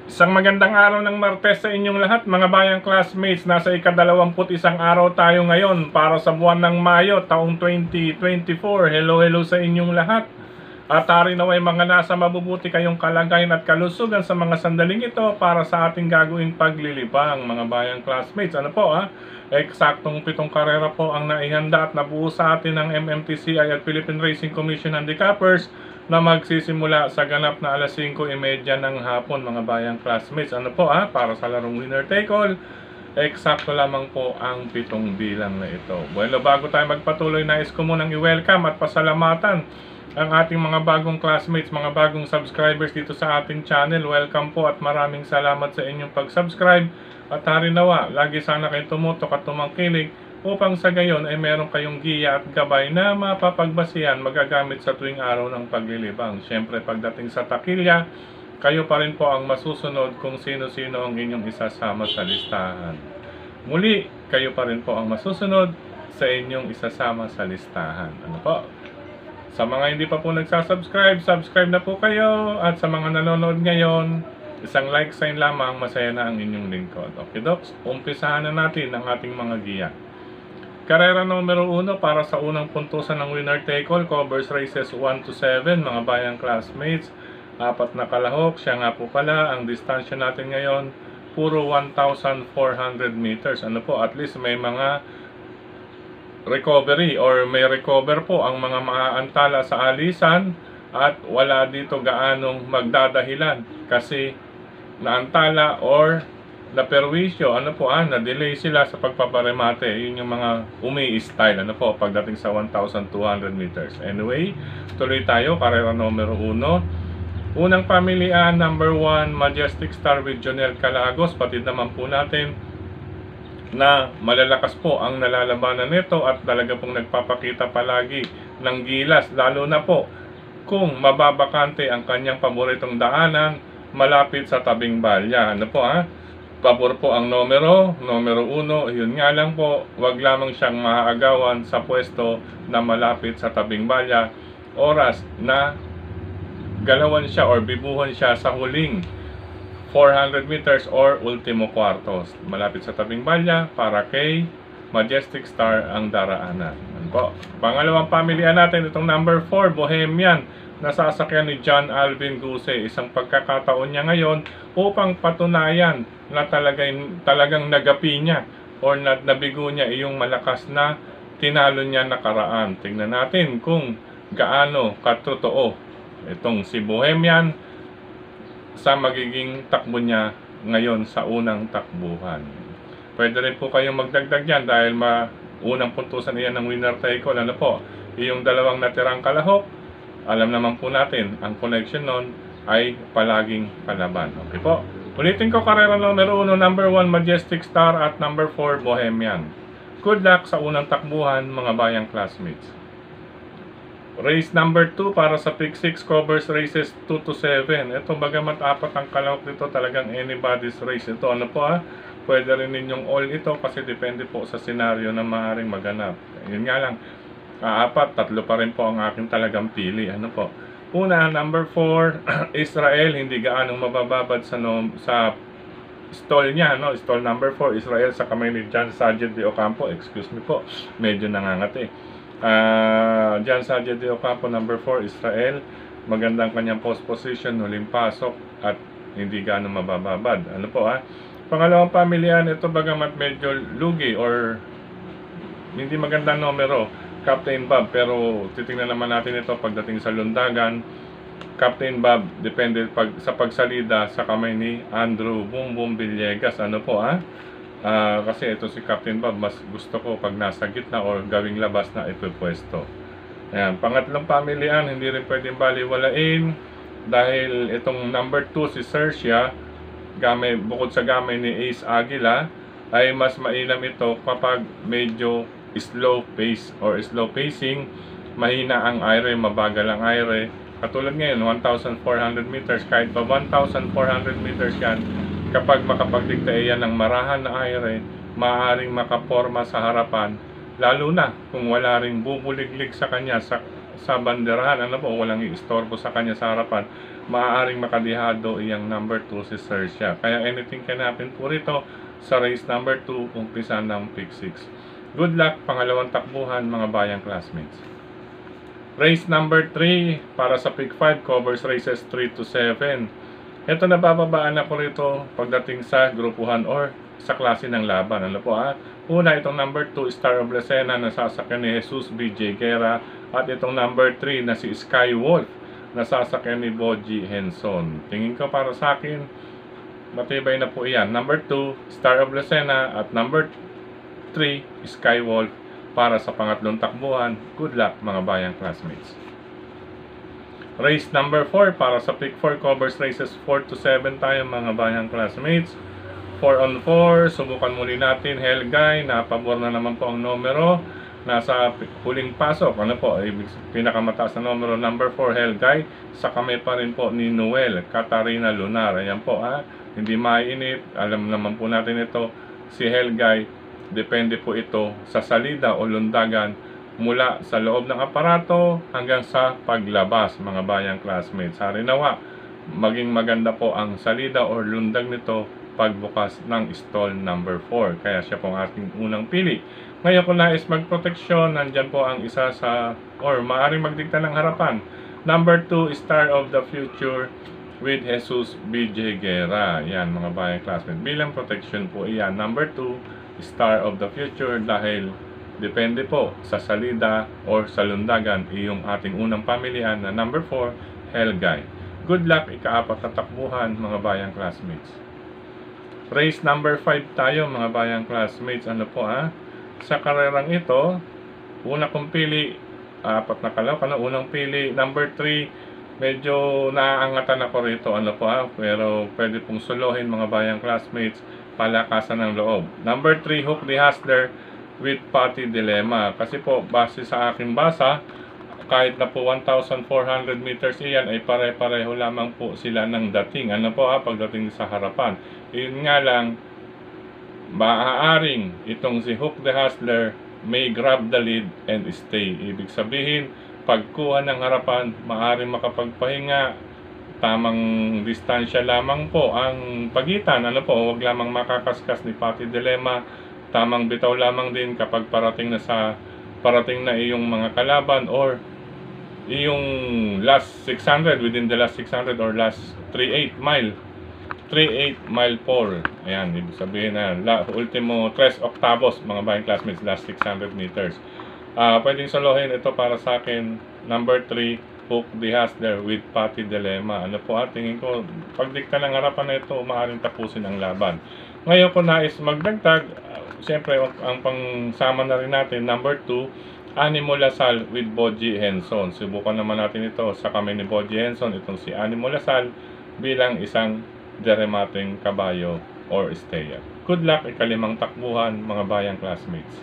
Isang magandang araw ng Martes sa inyong lahat mga bayang classmates. Nasa ika-21 araw tayo ngayon para sa buwan ng Mayo taong 2024. Hello sa inyong lahat. At naway mga nasa mabubuti kayong kalagayan at kalusugan sa mga sandaling ito para sa ating gagawing paglilibang mga bayang classmates. Ano po eksaktong 7 karera po ang naihanda at nabuo sa atin ng MMTCI at Philippine Racing Commission Handicappers na magsisimula sa ganap na alas 5:30 ng hapon mga bayang classmates. Ano po para sa larong winner take all, eksakto lamang po ang 7 bilang na ito. Bueno, bago tayo magpatuloy, nais ko munang i-welcome at pasalamatan ang ating mga bagong classmates, mga bagong subscribers dito sa ating channel. Welcome po at maraming salamat sa inyong pag-subscribe. At harinawa, lagi sana kayo tumutok at tumangkilik upang sa gayon ay meron kayong giya at gabay na mapapagbasihan magagamit sa tuwing araw ng paglilibang. Siyempre pagdating sa takilya, kayo pa rin po ang masusunod kung sino-sino ang inyong isasama sa listahan. Muli, kayo pa rin po ang masusunod sa inyong isasama sa listahan. Ano po? Sa mga hindi pa po nagsasubscribe, subscribe na po kayo. At sa mga nanonood ngayon, isang like sign lamang, masaya na ang inyong lingkod. Okay, Docs? Umpisahan na natin ang ating mga giya. Karera numero 1 para sa unang puntusan ng winner take all, covers races 1 to 7, mga bayang classmates. 4 na kalahok, siya nga po pala, ang distansya natin ngayon, puro 1,400 meters. Ano po, at least may mga recovery or may recover po ang mga maaantala sa alisan at wala dito gaanong magdadahilan kasi naantala or naperwisyo, na-delay sila sa pagpaparemate. Yun yung mga umi-style, pagdating sa 1,200 meters. Anyway, tuloy tayo, karera numero 1. Unang pamilian, number 1, Majestic Star with Jonel Calagos. Patid naman po natin na malalakas po ang nalalabanan nito at talaga pong nagpapakita palagi ng gilas, lalo na po kung mababakante ang kanyang paboritong daanan malapit sa tabing balya. Pabor po ang numero 1. Yun nga lang po, wag lamang siyang maaagawan sa pwesto na malapit sa tabing balya. Oras na galawan siya or bibuhan siya sa huling 400 meters or ultimo kwartos. Malapit sa tabing balya para kay Majestic Star ang daraanan. Pangalawang pamilihan natin, itong number 4, Bohemian. Nasasakyan ni John Alvin Guse. Isang pagkakataon niya ngayon upang patunayan na talagang nagapi niya or nabigo niya iyong malakas na tinalo niya nakaraan. Tingnan natin kung gaano katotoo itong si Bohemian sa magiging takbo niya ngayon sa unang takbuhan. Pwede rin po kayong magdagdag yan dahil unang puntusan iyan ng winner take all. Yung dalawang natirang kalahok, alam naman po natin, ang connection nun ay palaging palaban. Okay po? Ulitin ko, karera numero 1, number 1, Majestic Star at number 4, Bohemian. Good luck sa unang takbuhan, mga bayang classmates. Race number 2 para sa Pick 6, covers races 2 to 7. Ito, bagamat 4 ang kalahok dito, talagang anybody's race. Ito, pwede rin ninyong all ito kasi depende po sa senaryo na maaaring maganap. Yun nga lang, 4, 3 pa rin po ang aking talagang pili. Una, number 4, Israel, hindi gaanong mabababad sa stall niya. Stall number 4, Israel, sa kamay ni John Sargent de Ocampo. Excuse me po, medyo nangangati. John Sargent de Ocampo, number 4, Israel. Magandang kanyang post position, huling pasok at hindi gaano mabababad. Pangalawang pamilihan, ito bagamat medyo lugi or hindi magandang numero, Captain Bob, pero titingnan naman natin ito pagdating sa lundagan. Captain Bob, depende sa pagsalida sa kamay ni Andrew Bumbum Villegas. Kasi ito si Captain Bob, mas gusto ko pag nasa gitna or gawing labas na ipupwesto. Ayan, pangatlong pamilihan, hindi rin pwedeng baliwalain dahil itong number 2 si Sersia, bukod sa gamay ni Ace Aguila, ay mas mainam ito kapag medyo slow pace or slow pacing, mahina ang aire, mabagal ang aire. Katulad ngayon, 1,400 meters, kahit pa 1,400 meters yan, kapag makapagdikta yan ng marahan na aire, maaaring makaporma sa harapan, lalo na kung wala ring bubuliglig sa kanya sa banderahan, walang istorbo sa kanya sa harapan, maaaring makadihado iyang number 2 si Sersia. Kaya anything can happen po rito sa race number 2, umpisa ng pick 6. Good luck, pangalawang takbuhan mga bayang classmates. Race number 3 para sa pick 5 covers races 3 to 7. Ito nabababaan ako rito pagdating sa grupuhan or sa klase ng laban. Ano po Una, itong number 2, Star of Lucena na sasakyan ni Jesus B.J. Guerra. At itong number 3 na si Sky Wolf na sasakyan ni Boji Henson. Tingin ko para sa akin, matibay na po iyan. Number 2, Star of Lucena at number 3, Sky Wolf para sa pangatlong takbuhan. Good luck mga bayang classmates. Race number 4 para sa pick 4 covers races 4 to 7 tayo mga bayang classmates. 4 on 4, subukan muli natin Helgay, napabor na naman po ang numero. Nasa huling pasok, pinakamataas na numero, number 4 Helgay. Sa kamay pa rin po ni Noel Katarina Lunar. Ayan po hindi mainit, alam naman po natin ito, si Helgay, depende po ito sa salida o lundagan mula sa loob ng aparato hanggang sa paglabas mga bayang classmates. Harinawa, maging maganda po ang salida o lundag nito pagbukas ng stall number 4. Kaya siya po ang ating unang pili. Ngayon kung nais magproteksyon, nandyan po ang isa sa, or maaaring magdikta ng harapan. Number 2, Star of the Future with Jesus B.J. Guerra. Yan mga bayang classmates. Bilang protection po iyan. Number 2, Star of the Future dahil depende po sa salida or sa lundagan iyong ating unang pamilihan na number 4, Helgay. Good luck, ikaapat na takbuhan mga bayang classmates. Race number 5 tayo mga bayang classmates. Sa karerang ito, una kong pili, apat na kalaw, unang pili, number 3, medyo naaangatan ako rito, pero pwede pong solohin mga bayang classmates, palakasan ng loob. Number 3, Hook the Hustler with Patty Dilemma. Kasi po, base sa aking basa, kahit na po 1,400 meters iyan ay pare-pareho lamang po sila ng dating. Pagdating sa harapan. Yun nga lang, maaaring itong si Hook the Hustler may grab the lead and stay. Ibig sabihin, pagkuha ng harapan, maaaring makapagpahinga, tamang distansya lamang po ang pagitan. Huwag lamang makakaskas ni Patty Dilemma. Tamang bitaw lamang din kapag parating na iyong mga kalaban or yung last 600, within the last 600 or last 3/8 mile pole. Ayan, ibig sabihin ultimo 3 octavos mga bayang classmates, last 600 meters. Pwedeng solohin ito para sa akin, number 3, Hook the Hustler with Patty Dilemma. Tingin ko, pagdikta ng harapan na ito, maaaring tapusin ang laban. Ngayon kung nais magdagdag, siyempre ang pangsama na rin natin, number 2, Animo Lasal with Boji Henson. Subukan naman natin ito sa kamay ni Boji Henson, itong si Animo Lasal bilang isang deremating kabayo or stayer. Good luck, ikalimang takbuhan mga bayang classmates.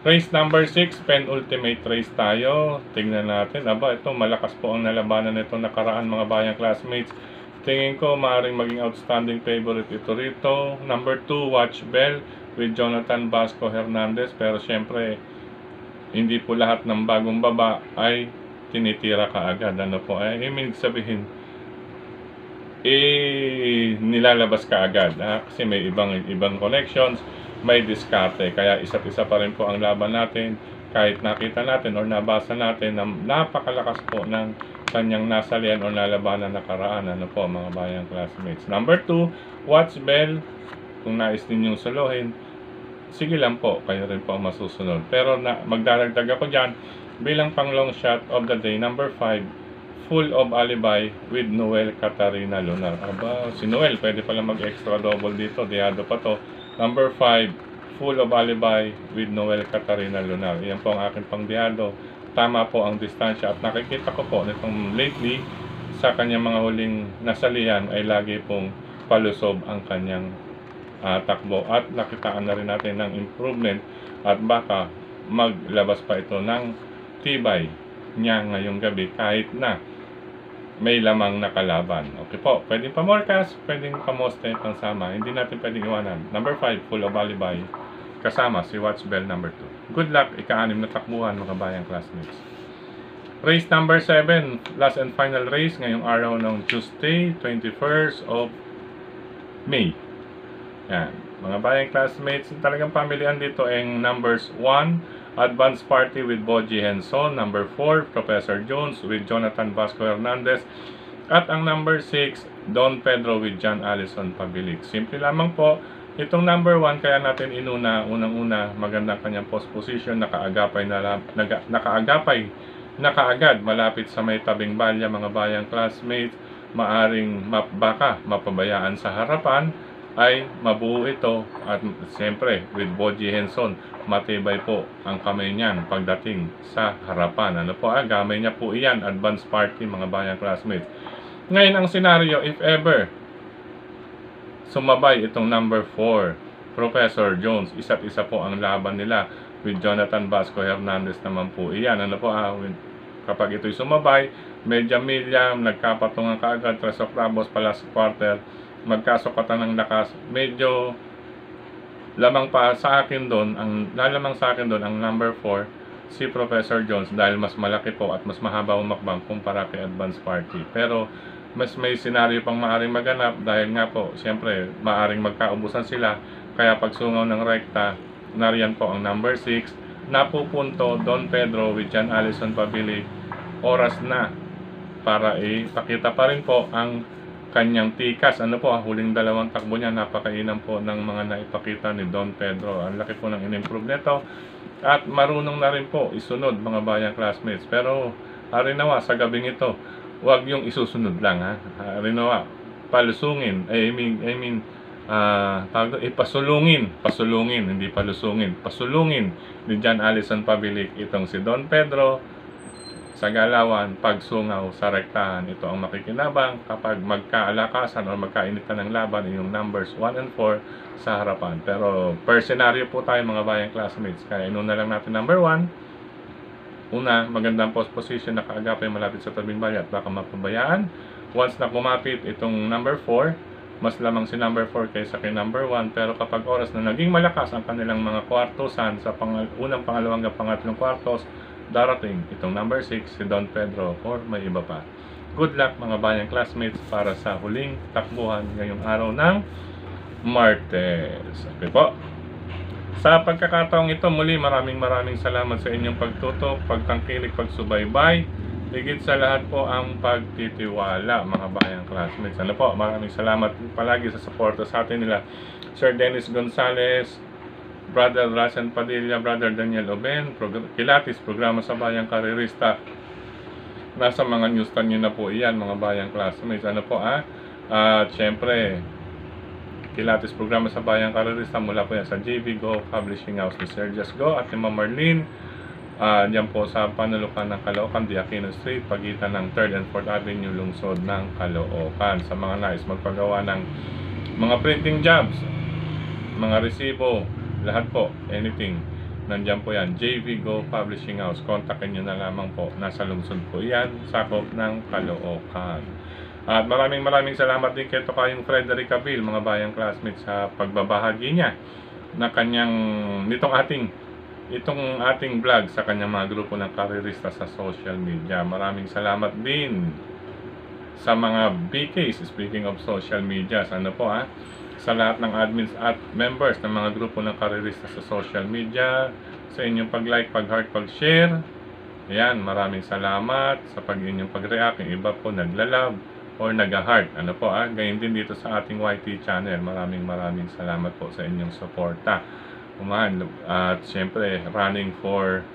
Race number 6, penultimate race tayo. Tingnan natin, ito malakas po ang nalabanan nito nakaraan mga bayang classmates. Tingin ko maaaring maging outstanding favorite ito rito. Number 2, Watch Bell with Jonathan Vasco Hernandez. Pero syempre, hindi po lahat ng bagong baba ay tinitira kaagad. Ibig sabihin, nilalabas kaagad. Kasi may ibang connections, may diskarte. Kaya isa't isa pa rin po ang laban natin. Kahit nakita natin or nabasa natin na napakalakas po ng kanyang nasalian o nalabanan nakaraan. Mga bayang classmates. Number 2, Watch Bell. Kung nais ninyong solohin, sige lang po, kayo rin po ang masusunod. Pero magdaragdag ako dyan bilang pang long shot of the day. Number 5, Full of Alibi with Noel Katarina Lunar. Si Noel, pwede pala mag-extra double dito. Diyado pa to. Number 5, Full of Alibi with Noel Katarina Lunar. Yan po ang aking pangdiyado. Tama po ang distansya. At nakikita ko po nitong lately, sa kanyang mga huling nasalihan ay lagi pong palusob ang kanyang takbo at nakitaan na rin natin ng improvement at baka maglabas pa ito ng tibay niya ngayong gabi kahit na may lamang nakalaban. Okay po, pwedeng pamorkas, pwedeng pamoste, pansama, hindi natin pwedeng iwanan. Number 5, Full of Alibi, kasama si Watch Bell number 2. Good luck, ika-6 na takbuhan mga bayang classmates. Race number 7, last and final race ngayong araw ng Tuesday, 21st of May. Yan. Mga bayang classmates, talagang pamilihan dito ang numbers 1, Advance Party with Boji Henson. Number 4, Professor Jones with Jonathan Vasco Hernandez. At ang number 6, Don Pedro with John Allison Pabilik. Simple lamang po. Itong number 1, kaya natin unang-una, magandang kanyang post position, nakaagapay na kaagad malapit sa may tabing balya, mga bayang classmates. Maaring baka mapabayaan sa harapan, ay mabuo ito. At siyempre with Boji Henson, matibay po ang kamay niyan pagdating sa harapan. Ano po, gamay niya po iyan, Advance Party, mga bayang classmates. Ngayon ang senaryo, if ever sumabay itong number 4, Professor Jones, isa't isa po ang laban nila with Jonathan Vasco Hernandez naman po iyan. Ano po, kapag ito'y sumabay, medya Milliam, nagkapatungan kaagad, Tres of Rabos, Palas Quarter, magkasukatan ng lakas. Medyo lamang pa sa akin doon, lalamang sa akin doon ang number 4, si Professor Jones, dahil mas malaki po at mas mahaba umakbang kumpara kay Advance Party. Pero mas may senaryo pang maaring maganap dahil nga po, siyempre, maaring magkaubusan sila. Kaya pagsungaw ng rekta, nariyan po ang number 6, napupunto Don Pedro with John Allison Pabilik. Oras na para ipakita pa rin po ang kanyang tikas. Ano po, huling dalawang takbo niya, napakainam po ng mga naipakita ni Don Pedro. Ang laki po ng in-improve nito. At marunong na rin po isunod, mga bayang classmates. Pero harinawa sa gabing ito, huwag yung isusunod lang, ha. Harinawa, palusungin. Pasulungin, hindi palusungin. Pasulungin ni John Allison Pabilik itong si Don Pedro sa galawan, pagsungaw sa rektahan. Ito ang makikinabang kapag magkaalakasan o magkainitan ng laban, yung numbers 1 and 4 sa harapan. Pero per scenario po tayo, mga bayang classmates. Kaya inuna lang natin number 1. Una, magandang post position, nakaagapay malapit sa tabing balya at baka mapabayaan. Once na kumapit itong number 4, mas lamang si number 4 kaysa kay number 1. Pero kapag oras na naging malakas ang kanilang mga kwartosan sa unang, pangalawang, pangatlong kwartos, darating itong number 6, si Don Pedro, or may iba pa. Good luck, mga bayang classmates, para sa huling takbuhan ngayong araw ng Martes. Okay po. Sa pagkakataong ito, muli maraming salamat sa inyong pagtutok, pagtangkilik, pagsubaybay. Higit sa lahat po ang pagtitiwala, mga bayang classmates. Ano po, maraming salamat palagi sa suporta sa atin nila Sir Dennis Gonzales, Brother Rasen Padilla, Brother Daniel Oben, Kilatis, programa sa Bayang Karirista. Nasa mga newsstand nyo na po iyan, mga bayang classmates. Ano po, At syempre, Kilatis, programa sa Bayang Karirista, mula po yan sa JV Go Publishing House ni Sir Just Go at ni Ma'am Marlene. Diyan po sa Panulukan ng Caloocan, Aquino Street, pagitan ng 3rd and 4th Avenue, lungsod ng Caloocan. Sa mga nais magpagawa ng mga printing jobs, mga resibo, lahat po, anything, nandyan po yan, JV Go Publishing House. Kontakin nyo na lamang po, nasa lungsod po yan, sakop ng Caloocan. At maraming salamat din kay Tokayong Frederick Cabil, mga bayang classmates, sa pagbabahagi niya na itong ating vlog sa kanyang mga grupo ng karirista sa social media. Maraming salamat din sa mga BKs, speaking of social media, ano po, sa lahat ng admins at members ng mga grupo ng karirista sa social media, sa inyong pag-like, pag-heart, pag-share. Ayan, maraming salamat sa inyong pag-react. Yung iba po nagla-love or nag-heart. Ano po, Ganyan din dito sa ating YT channel. Maraming salamat po sa inyong suporta. At syempre, running for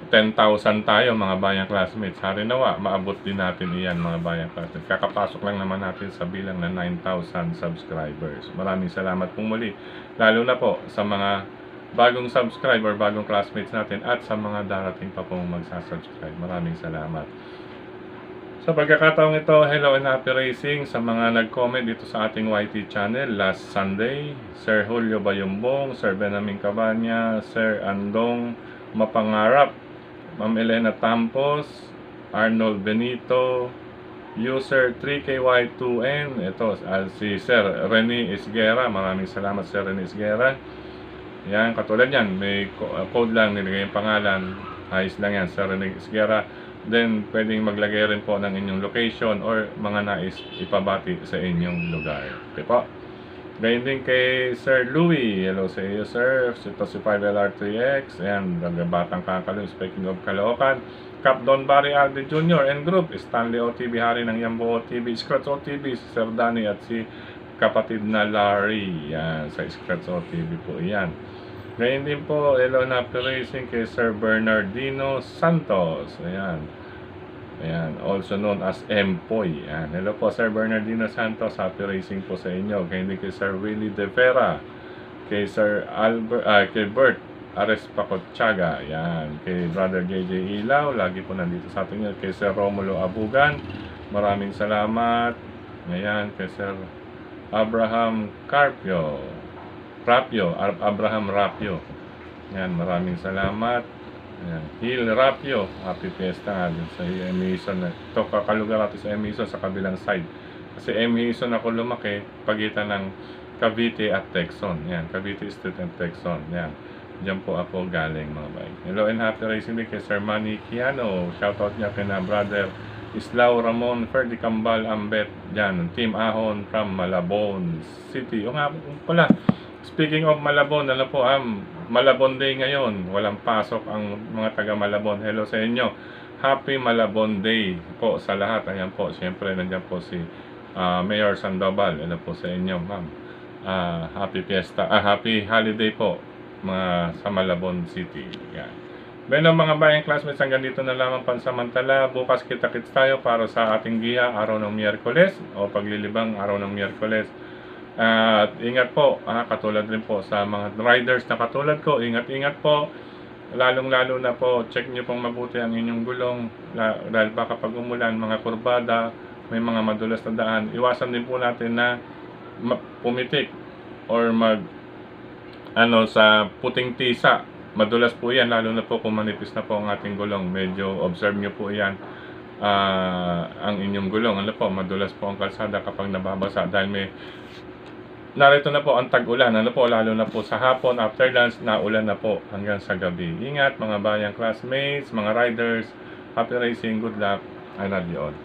10,000 tayo, mga bayang classmates. Harinawa, maabot din natin iyan, mga bayang classmates. Kakapasok lang naman natin sa bilang na 9,000 subscribers. Maraming salamat pong muli, lalo na po sa mga bagong subscriber, bagong classmates natin, at sa mga darating pa pong magsasubscribe. Maraming salamat. Sa pagkakataong ito, hello and happy racing sa mga nag-comment dito sa ating YT channel last Sunday. Sir Julio Bayumbong, Sir Benjamin Cabanya, Sir Andong Mapangarap, Ma'am Elena Tampos, Arnold Benito, user 3KY2N, ito si Sir Rene Isguera. Maraming salamat, Sir Rene Isguera. Yan, katulad yan, may code lang, nilagay yung pangalan, ayos lang yan, Sir Rene Isguera. then pwedeng maglagay rin po ng inyong location or mga nais ipabati sa inyong lugar. Okay po. Gayun din kay Sir Louie. Hello sa iyo, sir. Ito si 5LR3X. Ayan, Batang Kakalo. Speaking of Caloocan, Cap Don Barry Alde Jr. and Group. Stanley OTV, Hari ng Yambo OTV. Scratch OTV, si Sir Danny at si kapatid na Larry. Yan, sa Scratch OTV po yan. Ngayon din po, hello na Racing kay Sir Bernardino Santos. Ayan. Ayan, also known as Empoy. Ayan. Hello po Sir Bernardino Santos. Happy racing po sa inyo. Ngayon din kay Sir Willie De Vera. Kay Sir kay Bert Ares Pacotchaga. Ayan. Kay Brother JJ Ilaw. Lagi po nandito sa atin yun. Kay Sir Romulo Abugan. Maraming salamat. Ayan. Kay Sir Abraham Abraham Rapio. Yan, maraming salamat. Yan, Hill Rapio, happy fiesta nga din sa Emison. Ito, kakalugar natin sa Emison sa kabilang side. Kasi Emison ako lumaki, pagitan ng Cavite at Texon. Yan, Cavite Street and Texon. Yan, diyan po ako galing mga bay. Hello and happy racing day kay Sir Manny Kiano. Shoutout niya kay na brother Islao Ramon Ferdi Cambal Ambet. Yan, Team Ahon from Malabon City. O nga pala, speaking of Malabon, ano po, Malabon Day ngayon. Walang pasok ang mga taga Malabon. Hello sa inyo. Happy Malabon Day po sa lahat. Ayan po, siyempre nandiyan po si Mayor Sandoval. Ano po sa inyo, ma'am. Happy fiesta, happy holiday po mga sa Malabon City. Yan. Bueno mga bayang classmates, hanggang dito na lamang pansamantala. Bukas kita-kits tayo para sa ating giya araw ng Miyerkules o paglilibang araw ng Miyerkules. At ingat po, katulad rin po sa mga riders na katulad ko, ingat-ingat po. Lalong-lalo na po, check nyo pong mabuti ang inyong gulong dahil baka pag umulan, mga kurbada, may mga madulas na daan. Iwasan din po natin na pumitik or sa puting tisa. Madulas po yan, lalo na po kung manipis na po ang ating gulong. Medyo observe nyo po yan. Ang inyong gulong, madulas po ang kalsada kapag nababasa dahil narito na po ang tag-ulan, lalo na po sa hapon, after lunch, naulan na po hanggang sa gabi. Ingat mga bayang classmates, mga riders, happy racing, good luck, I love you all.